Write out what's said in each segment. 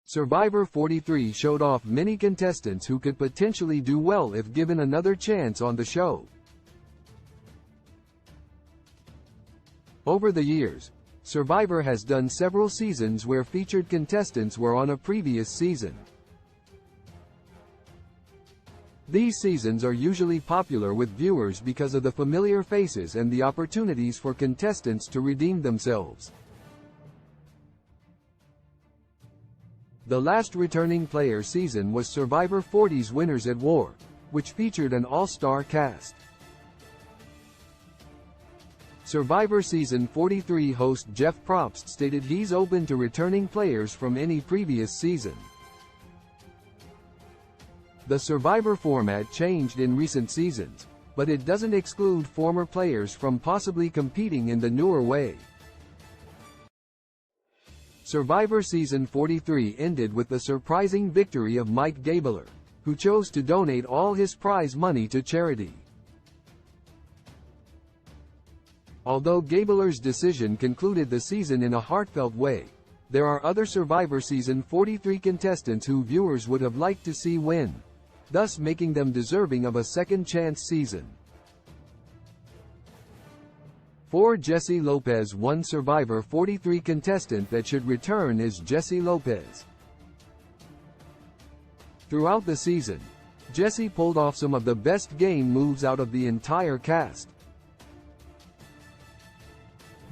Survivor 43 showed off many contestants who could potentially do well if given another chance on the show. Over the years, Survivor has done several seasons where featured contestants were on a previous season. These seasons are usually popular with viewers because of the familiar faces and the opportunities for contestants to redeem themselves. The last returning player season was Survivor 40's Winners at War, which featured an all-star cast. Survivor Season 43 host Jeff Probst stated he's open to returning players from any previous season. The Survivor format changed in recent seasons, but it doesn't exclude former players from possibly competing in the newer way. Survivor Season 43 ended with the surprising victory of Mike Gabler, who chose to donate all his prize money to charity. Although Gabler's decision concluded the season in a heartfelt way, there are other Survivor Season 43 contestants who viewers would have liked to see win, thus making them deserving of a second chance season. For Jesse Lopez, one Survivor 43 contestant that should return is Jesse Lopez. Throughout the season, Jesse pulled off some of the best game moves out of the entire cast.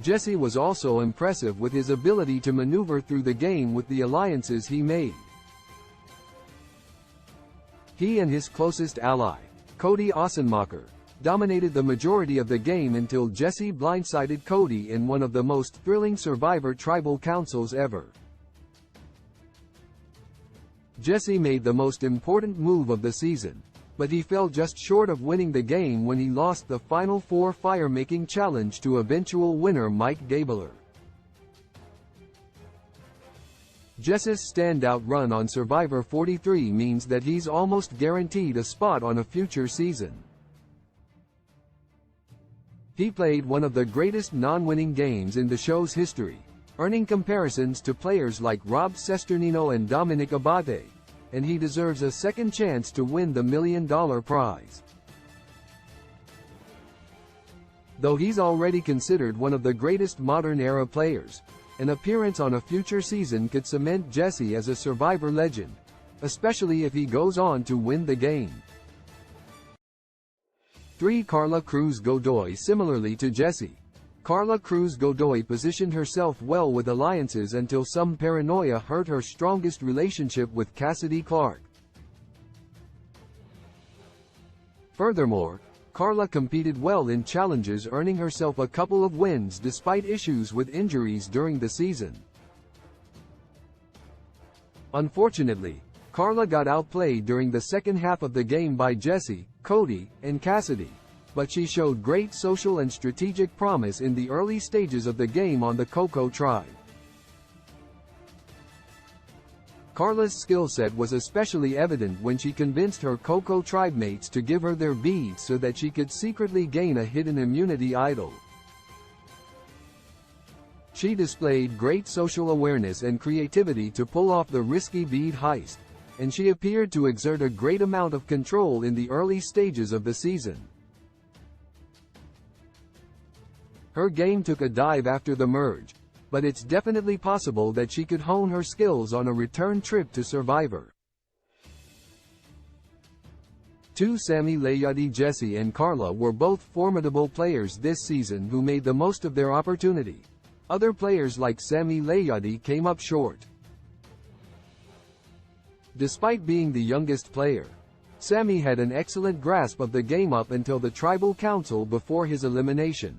Jesse was also impressive with his ability to maneuver through the game with the alliances he made. He and his closest ally, Cody Ossenmacher, dominated the majority of the game until Jesse blindsided Cody in one of the most thrilling Survivor Tribal Councils ever. Jesse made the most important move of the season, but he fell just short of winning the game when he lost the Final Four fire-making challenge to eventual winner Mike Gabler. Jesse's standout run on Survivor 43 means that he's almost guaranteed a spot on a future season. He played one of the greatest non-winning games in the show's history, earning comparisons to players like Rob Cesternino and Dominic Abate, and he deserves a second chance to win the $1 million prize. Though he's already considered one of the greatest modern-era players, an appearance on a future season could cement Jesse as a Survivor legend, especially if he goes on to win the game. 3. Carla Cruz Godoy. Similarly to Jesse, Carla Cruz Godoy positioned herself well with alliances until some paranoia hurt her strongest relationship with Cassidy Clark. Furthermore, Carla competed well in challenges, earning herself a couple of wins despite issues with injuries during the season. Unfortunately, Carla got outplayed during the second half of the game by Jesse, Cody, and Cassidy, but she showed great social and strategic promise in the early stages of the game on the Coco tribe. Carla's skill set was especially evident when she convinced her Coco tribe mates to give her their beads so that she could secretly gain a hidden immunity idol. She displayed great social awareness and creativity to pull off the risky bead heist, and she appeared to exert a great amount of control in the early stages of the season. Her game took a dive after the merge, but it's definitely possible that she could hone her skills on a return trip to Survivor. 2. Sammy Layadi. Jesse and Carla were both formidable players this season who made the most of their opportunity. Other players like Sammy Layadi came up short. Despite being the youngest player, Sammy had an excellent grasp of the game up until the Tribal Council before his elimination.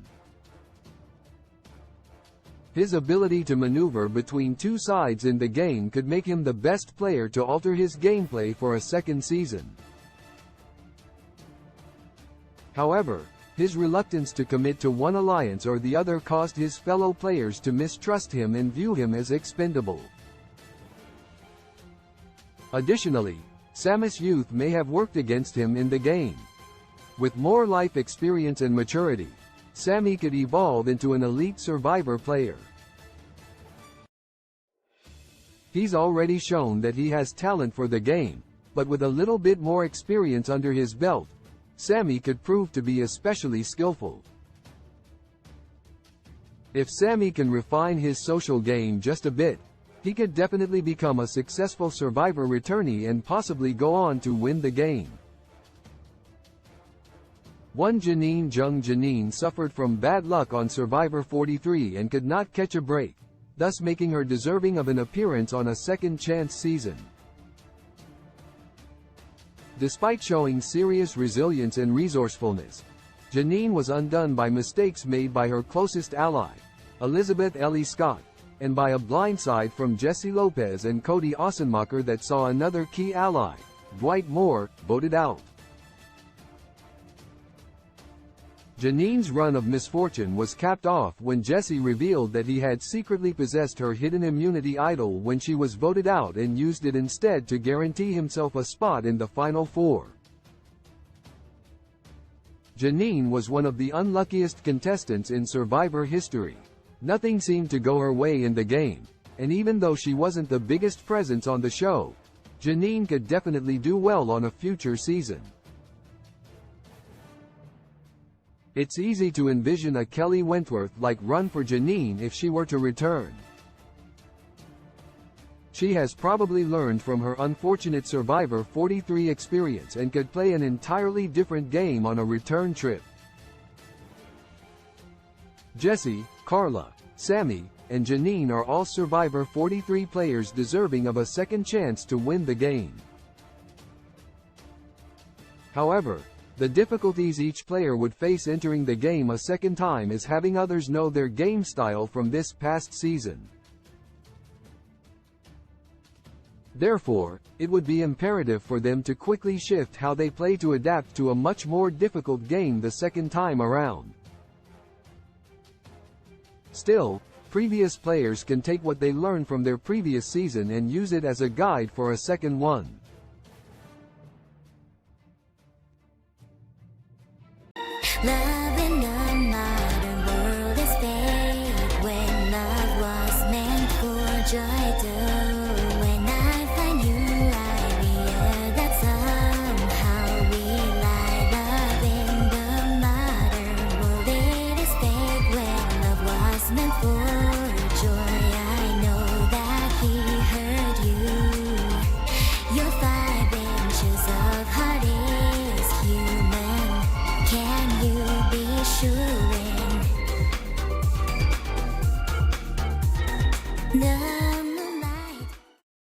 His ability to maneuver between two sides in the game could make him the best player to alter his gameplay for a second season. However, his reluctance to commit to one alliance or the other caused his fellow players to mistrust him and view him as expendable. Additionally, Sammy's youth may have worked against him in the game. With more life experience and maturity, Sammy could evolve into an elite Survivor player. He's already shown that he has talent for the game, but with a little bit more experience under his belt, Sammy could prove to be especially skillful. If Sammy can refine his social game just a bit, he could definitely become a successful Survivor returnee and possibly go on to win the game. 1. Janine suffered from bad luck on Survivor 43 and could not catch a break, thus making her deserving of an appearance on a second chance season. Despite showing serious resilience and resourcefulness, Janine was undone by mistakes made by her closest ally, Elizabeth Ellie Scott, and by a blindside from Jesse Lopez and Cody Ossenmacher that saw another key ally, Dwight Moore, voted out. Janine's run of misfortune was capped off when Jesse revealed that he had secretly possessed her hidden immunity idol when she was voted out and used it instead to guarantee himself a spot in the Final Four. Janine was one of the unluckiest contestants in Survivor history. Nothing seemed to go her way in the game, and even though she wasn't the biggest presence on the show, Janine could definitely do well on a future season. It's easy to envision a Kelly Wentworth-like run for Janine if she were to return. She has probably learned from her unfortunate Survivor 43 experience and could play an entirely different game on a return trip. Jesse, Carla, Sammy, and Janine are all Survivor 43 players deserving of a second chance to win the game. However, the difficulties each player would face entering the game a second time is having others know their game style from this past season. Therefore, it would be imperative for them to quickly shift how they play to adapt to a much more difficult game the second time around. Still, previous players can take what they learned from their previous season and use it as a guide for a second one. Love in the modern world is fake when love was meant for joy too. When I find you, I realize that somehow we lie. Love in the modern world, it is fake when love was meant for joy. I know that he hurt you. Your 5 inches of heart is human. Can you be sure? No.